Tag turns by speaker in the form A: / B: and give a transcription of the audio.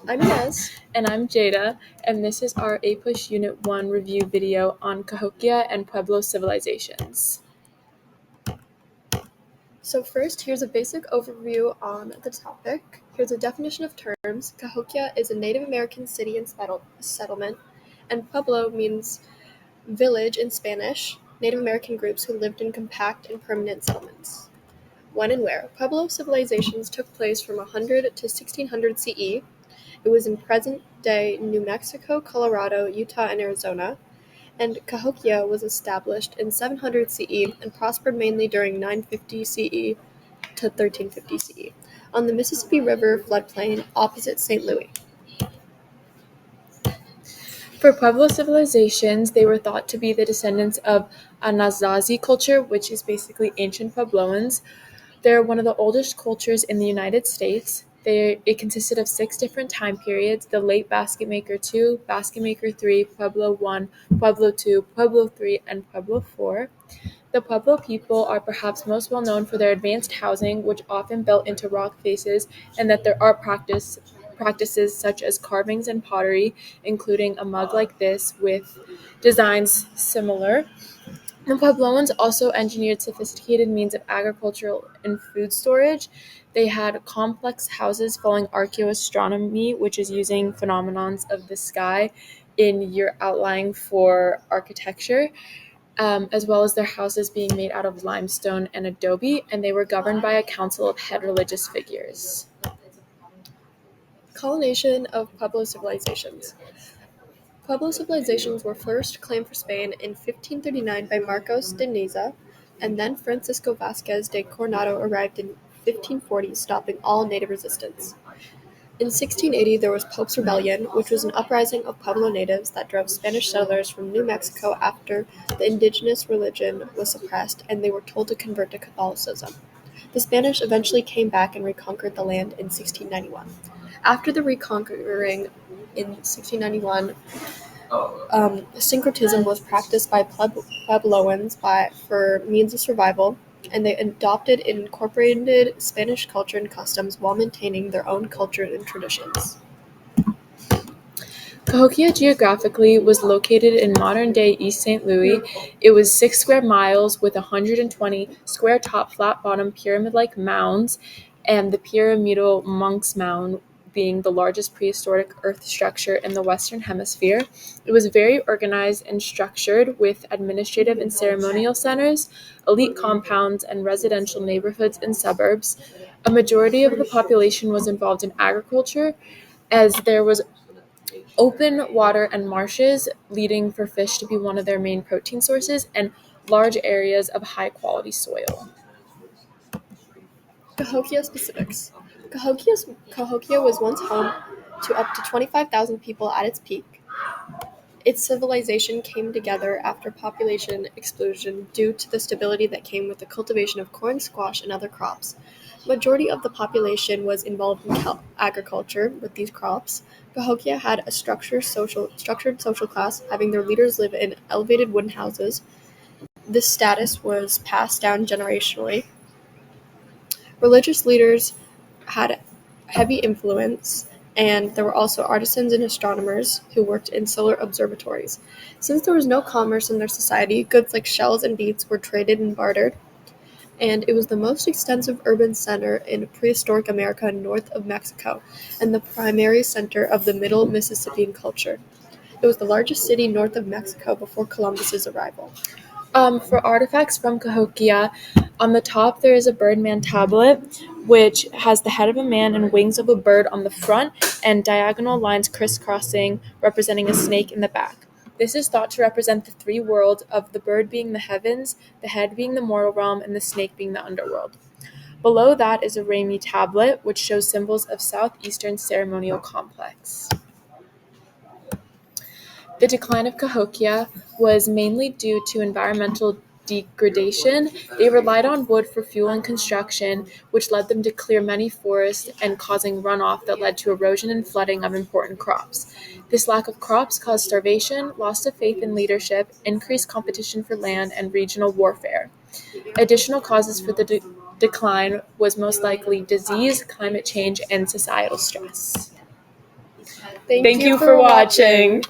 A: I'm Inez.
B: And I'm Jada, and this is our APUSH Unit 1 review video on Cahokia and Pueblo civilizations.
A: So first, here's a basic overview on the topic. Here's a definition of terms. Cahokia is a Native American city and settlement, and Pueblo means village in Spanish, Native American groups who lived in compact and permanent settlements. When and where? Pueblo civilizations took place from 100 to 1600 CE. It was in present-day New Mexico, Colorado, Utah, and Arizona. And Cahokia was established in 700 CE and prospered mainly during 950 CE to 1350 CE on the Mississippi River floodplain opposite St. Louis.
B: For Pueblo civilizations, they were thought to be the descendants of Anasazi culture, which is basically ancient Puebloans. They're one of the oldest cultures in the United States. It consisted of 6 different time periods: the late Basket Maker 2, Basket Maker 3, Pueblo 1, Pueblo 2, Pueblo 3, and Pueblo 4. The Pueblo people are perhaps most well known for their advanced housing, which often built into rock faces, and that their art practices such as carvings and pottery, including a mug like this with designs similar. The Puebloans also engineered sophisticated means of agricultural and food storage. They had complex houses following archaeoastronomy, which is using phenomenons of the sky in your outline for architecture, as well as their houses being made out of limestone and adobe, and they were governed by a council of head religious figures.
A: Colonization of Pueblo civilizations. Pueblo civilizations were first claimed for Spain in 1539 by Marcos de Niza, and then Francisco Vasquez de Coronado arrived in 1540, stopping all native resistance. In 1680, there was Pope's Rebellion, which was an uprising of Pueblo natives that drove Spanish settlers from New Mexico after the indigenous religion was suppressed and they were told to convert to Catholicism. The Spanish eventually came back and reconquered the land in 1691. After the reconquering in 1691, syncretism was practiced by Puebloans for means of survival, and they adopted and incorporated Spanish culture and customs while maintaining their own culture and traditions.
B: Cahokia geographically was located in modern-day East St. Louis. It was 6 square miles with 120 square top flat-bottom pyramid-like mounds, and the pyramidal Monk's Mound being the largest prehistoric earth structure in the Western Hemisphere. It was very organized and structured with administrative and ceremonial centers, elite compounds, and residential neighborhoods and suburbs. A majority of the population was involved in agriculture, as there was open water and marshes, leading for fish to be one of their main protein sources, and large areas of high-quality soil.
A: Cahokia specifics. Cahokia was once home to up to 25,000 people at its peak. Its civilization came together after population explosion due to the stability that came with the cultivation of corn, squash, and other crops. Majority of the population was involved in agriculture with these crops. Cahokia had a structured social class, having their leaders live in elevated wooden houses. This status was passed down generationally. Religious leaders had heavy influence, and there were also artisans and astronomers who worked in solar observatories. Since there was no commerce in their society, goods like shells and beads were traded and bartered, and it was the most extensive urban center in prehistoric America north of Mexico, and the primary center of the Middle Mississippian culture. It was the largest city north of Mexico before Columbus's arrival.
B: For artifacts from Cahokia, on the top there is a birdman tablet, which has the head of a man and wings of a bird on the front, and diagonal lines crisscrossing, representing a snake in the back. This is thought to represent the 3 worlds, of the bird being the heavens, the head being the mortal realm, and the snake being the underworld. Below that is a Ramey tablet, which shows symbols of Southeastern ceremonial complex. The decline of Cahokia was mainly due to environmental degradation. They relied on wood for fuel and construction, which led them to clear many forests and causing runoff that led to erosion and flooding of important crops. This lack of crops caused starvation, loss of faith in leadership, increased competition for land, and regional warfare. Additional causes for the decline was most likely disease, climate change, and societal stress.
A: Thank
B: Thank you for watching.